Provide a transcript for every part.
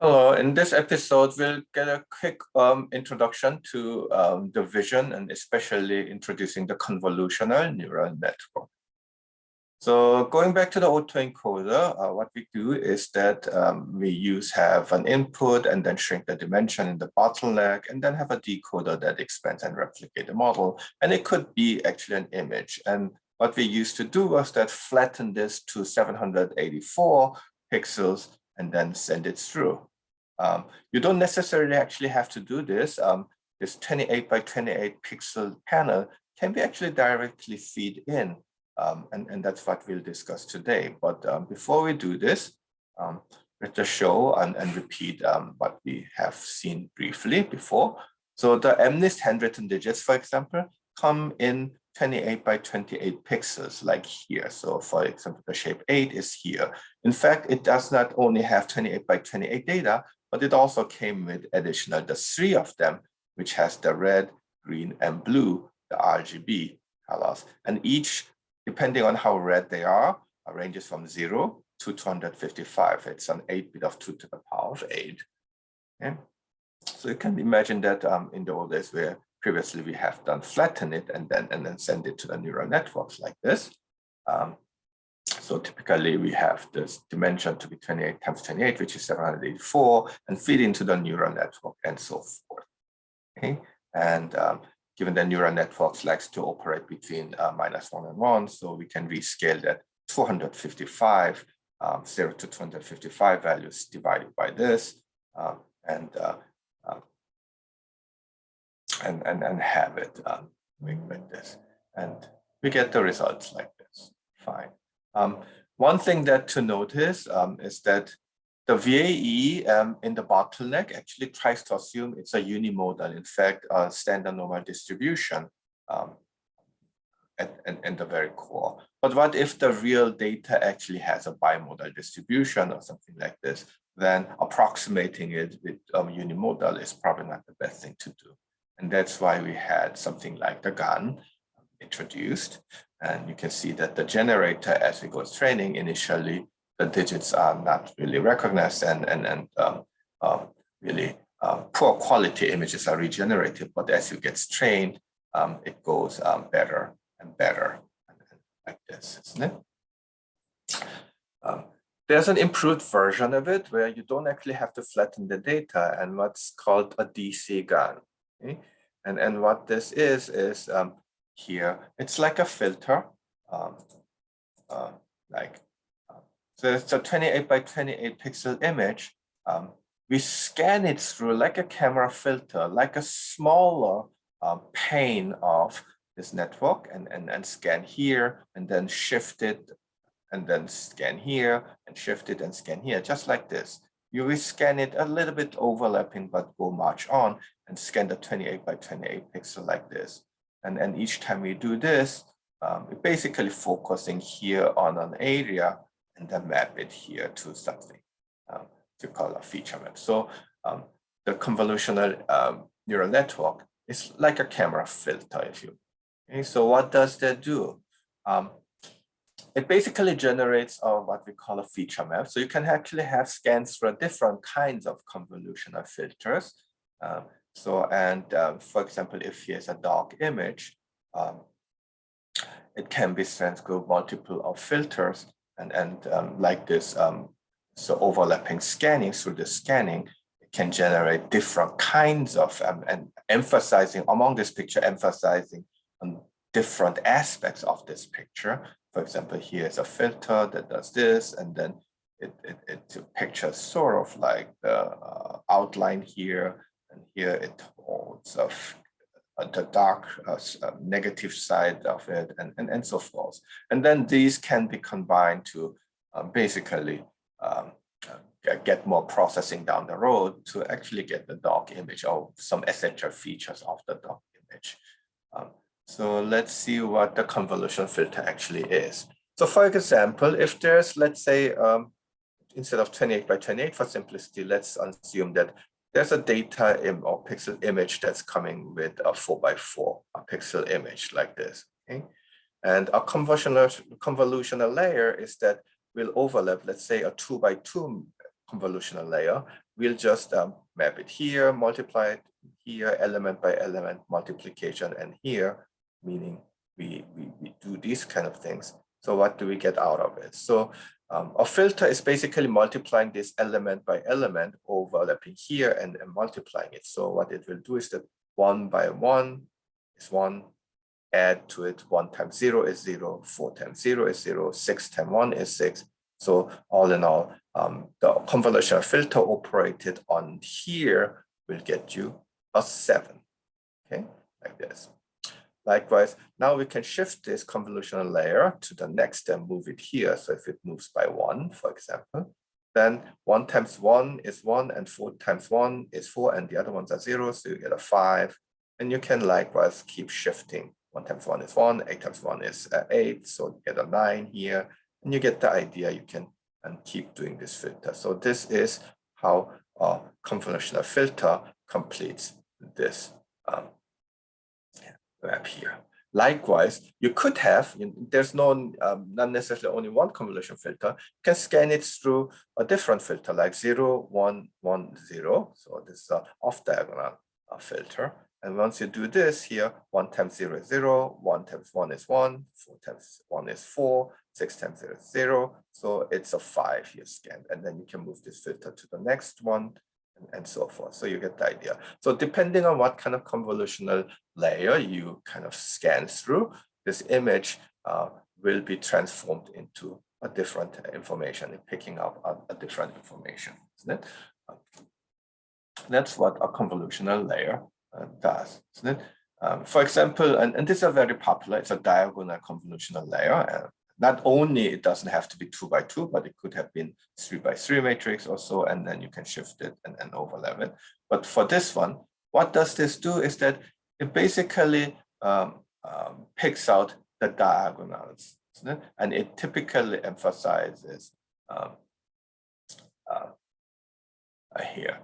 Hello, in this episode, we'll get a quick introduction to the vision and especially introducing the convolutional neural network. So going back to the autoencoder, what we do is that we have an input and then shrink the dimension in the bottleneck and then have a decoder that expands and replicates the model. And it could be actually an image. And what we used to do was that flatten this to 784 pixels and then send it through. You don't necessarily actually have to do this. This 28 by 28 pixel panel can be actually directly feed in. And that's what we'll discuss today. But before we do this, let's just show and repeat what we have seen briefly before. So the MNIST handwritten digits, for example, come in 28 by 28 pixels, like here. So for example, the shape 8 is here. In fact, it does not only have 28 by 28 data, but it also came with additional, the 3 of them, which has the red, green, and blue, the RGB colors. And each, depending on how red they are, ranges from 0 to 255. It's an 8-bit of 2 to the power of 8. Okay? So you can imagine that in the old days where previously we have done flatten it and then send it to the neural networks like this. So typically we have this dimension to be 28 times 28, which is 784, and feed into the neural network and so forth. Okay, and given that neural networks likes to operate between -1 and 1, so we can rescale that 255, 0 to 255 values divided by this, and have it like this, and we get the results like this. Fine. One thing that to notice is that the VAE in the bottleneck actually tries to assume it's a unimodal, in fact, a standard normal distribution at the very core. But what if the real data actually has a bimodal distribution or something like this? Then approximating it with unimodal is probably not the best thing to do. And that's why we had something like the GAN introduced. And you can see that the generator, as we go training, initially the digits are not really recognized and really poor quality images are regenerated. But as you get trained, it goes better and better, like this, isn't it? There's an improved version of it where you don't actually have to flatten the data and what's called a DCGAN. Okay? And what this is here, it's like a filter, so it's a 28 by 28 pixel image. We scan it through like a camera filter, like a smaller pane of this network, and scan here, and then shift it, and then scan here, and shift it, and scan here, just like this. You rescan it a little bit overlapping, but go march on and scan the 28 by 28 pixel like this. And each time we do this, we're basically focusing here on an area and then map it here to something to call a feature map. So the convolutional neural network is like a camera filter, if you. Okay, so what does that do? It basically generates what we call a feature map. So you can actually have scans for different kinds of convolutional filters. For example, if here's a dog image, it can be sent through multiple of filters and like this. So overlapping scanning through the scanning, it can generate different kinds of and emphasizing among this picture, emphasizing on different aspects of this picture. For example, here's a filter that does this, and then it pictures sort of like the outline here, and here it holds the dark negative side of it, and so forth. And then these can be combined to basically get more processing down the road to actually get the dog image or some essential features of the dog image. So let's see what the convolution filter actually is. So for example, if there's, let's say, instead of 28 by 28 for simplicity, let's assume that there's a data or pixel image that's coming with a 4 by 4 pixel image like this. Okay? And a convolutional layer is that will overlap, let's say, a 2 by 2 convolutional layer, we'll just map it here, multiply it here, element by element multiplication, and here, meaning we do these kind of things. So what do we get out of it? So a filter is basically multiplying this element by element, overlapping here and multiplying it. So what it will do is that 1 by 1 is 1, add to it 1 times 0 is 0, 4 times 0 is 0, 6 times 1 is 6. So all in all, the convolutional filter operated on here will get you a 7, okay, like this. Likewise, now we can shift this convolutional layer to the next and move it here. So if it moves by 1, for example, then 1 times 1 is 1, and 4 times 1 is 4, and the other ones are 0, so you get a 5. And you can likewise keep shifting. 1 times 1 is 1, 8 times 1 is 8, so you get a 9 here, and you get the idea. You can keep doing this filter. So this is how a convolutional filter completes this map here. Likewise, you could have, there's not necessarily only one convolution filter. You can scan it through a different filter like 0, 1, 1, 0. So this is an off-diagonal filter. And once you do this here, 1 times 0 is 0, 1 times 1 is 1, 4 times 1 is 4, 6 times 0 is 0. So it's a 5 here scanned. And then you can move this filter to the next one and so forth. So you get the idea. So depending on what kind of convolutional layer you kind of scan through, this image will be transformed into a different information, picking up a different information, isn't it? That's what a convolutional layer does, isn't it? For example, and this is very popular, it's a diagonal convolutional layer. Not only it doesn't have to be 2 by 2, but it could have been 3 by 3 matrix or so, and then you can shift it and overlap it. But for this one, what does this do is that it basically picks out the diagonals, isn't it? And it typically emphasizes here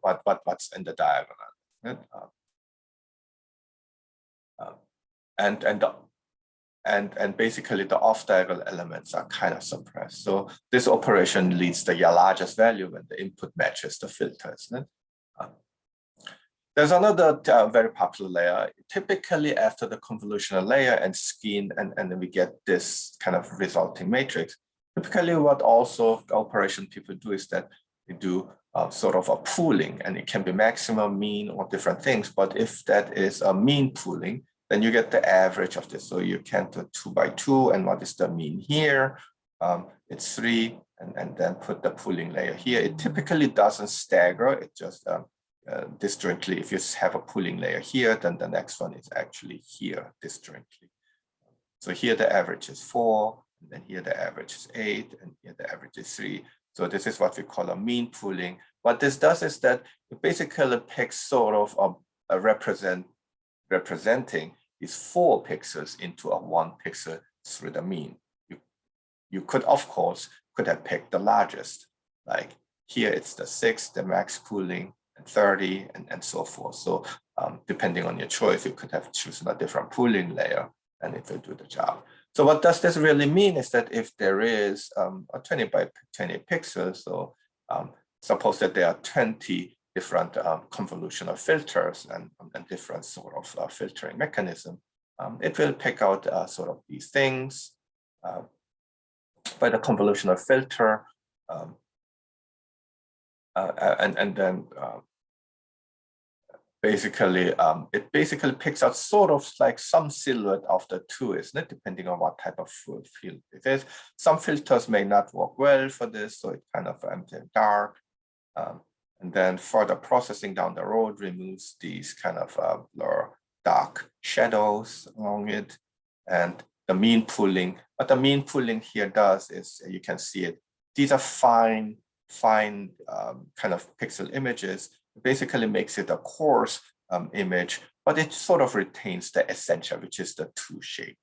what's in the diagonal, isn't it? And basically the off-diagonal elements are kind of suppressed. So this operation leads to the largest value when the input matches the filter, isn't it? There's another very popular layer, typically after the convolutional layer and skin, and then we get this kind of resulting matrix. Typically what also operation people do is that they do sort of a pooling, and it can be maximum, mean, or different things. But if that is a mean pooling, then you get the average of this. So you can do 2 by 2, and what is the mean here? It's 3, and then put the pooling layer here. It typically doesn't stagger, it just disjointly. If you have a pooling layer here, then the next one is actually here disjointly. So here the average is 4, and then here the average is 8, and here the average is 3. So this is what we call a mean pooling. What this does is that it basically picks sort of a representing these 4 pixels into a 1 pixel through the mean. You could, of course, could have picked the largest. Like here it's the 6, the max pooling, and 30, and so forth. So depending on your choice, you could have chosen a different pooling layer, and it will do the job. So what does this really mean is that if there is a 20 by 20 pixels, so suppose that there are 20 different convolutional filters and different sort of filtering mechanism, it will pick out sort of these things by the convolutional filter, and then basically it basically picks out sort of like some silhouette of the two, isn't it? Depending on what type of field it is. Some filters may not work well for this, so it kind of dark. And then further processing down the road removes these kind of blur dark shadows along it. And the mean pooling, what the mean pooling here does is, you can see it, these are fine kind of pixel images. It basically makes it a coarse image, but it sort of retains the essential, which is the 2 shape.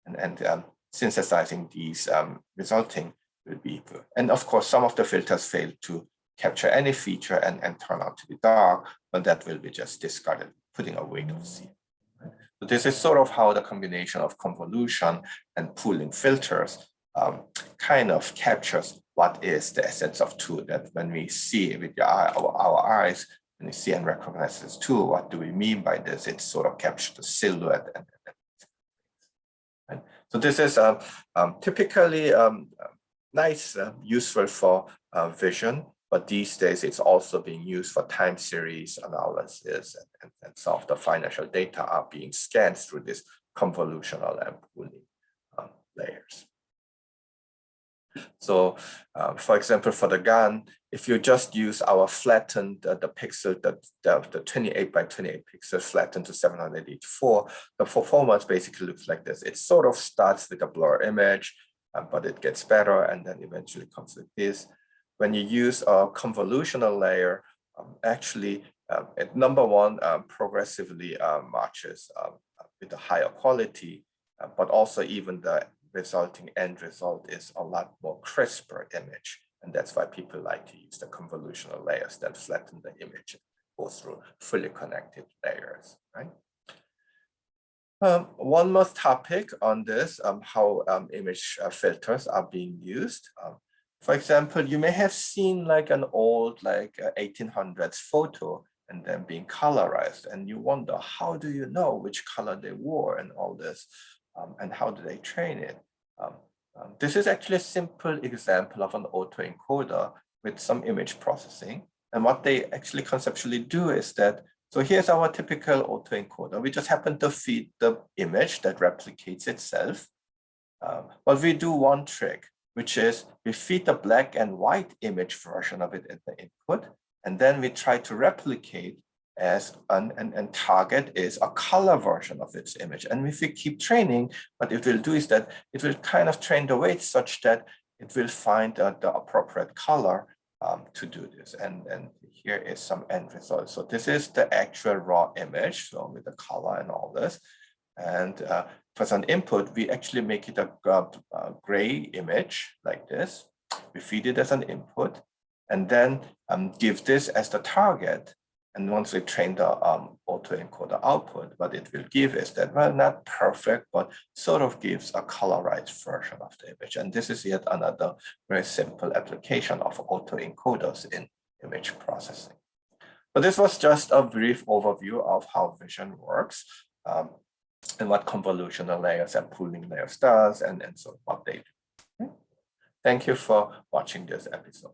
And synthesizing these resulting will be good. And of course, some of the filters fail to capture any feature and turn out to be dark, but that will be just discarded, putting away to see. So this is sort of how the combination of convolution and pooling filters kind of captures what is the essence of tool, that when we see with our eyes, when we see and recognize this tool, what do we mean by this? It sort of captures the silhouette. And so this is typically nice, useful for vision, but these days it's also being used for time series analysis, and some of the financial data are being scanned through this convolutional and pooling layers. So, for example, for the GAN, if you just use our flattened the pixel, the 28 by 28 pixel flattened to 784, the performance basically looks like this. It sort of starts with a blur image, but it gets better and then eventually comes with this. When you use a convolutional layer, actually, number one, progressively marches with a higher quality, but also even the resulting end result is a lot more crisper image. And that's why people like to use the convolutional layers that flatten the image, go through fully connected layers, right? One more topic on this, how image filters are being used. For example, you may have seen like an old 1800s photo and then being colorized, and you wonder, how do you know which color they wore and all this, and how do they train it? This is actually a simple example of an autoencoder with some image processing. And what they actually conceptually do is that, so here's our typical autoencoder. We just happen to feed the image that replicates itself. But we do one trick, which is we feed the black and white image version of it in the input, and then we try to replicate as and target is a color version of its image. And if we keep training, what it will do is that it will kind of train the weights such that it will find the appropriate color to do this. And here is some end result. So this is the actual raw image, so with the color and all this. And for some input, we actually make it a gray image like this. We feed it as an input, and then give this as the target. And once we train the autoencoder output, what it will give is that, well, not perfect, but sort of gives a colorized version of the image. And this is yet another very simple application of autoencoders in image processing. So this was just a brief overview of how vision works, and what convolutional layers and pooling layers does, and so what they do. Okay? Thank you for watching this episode.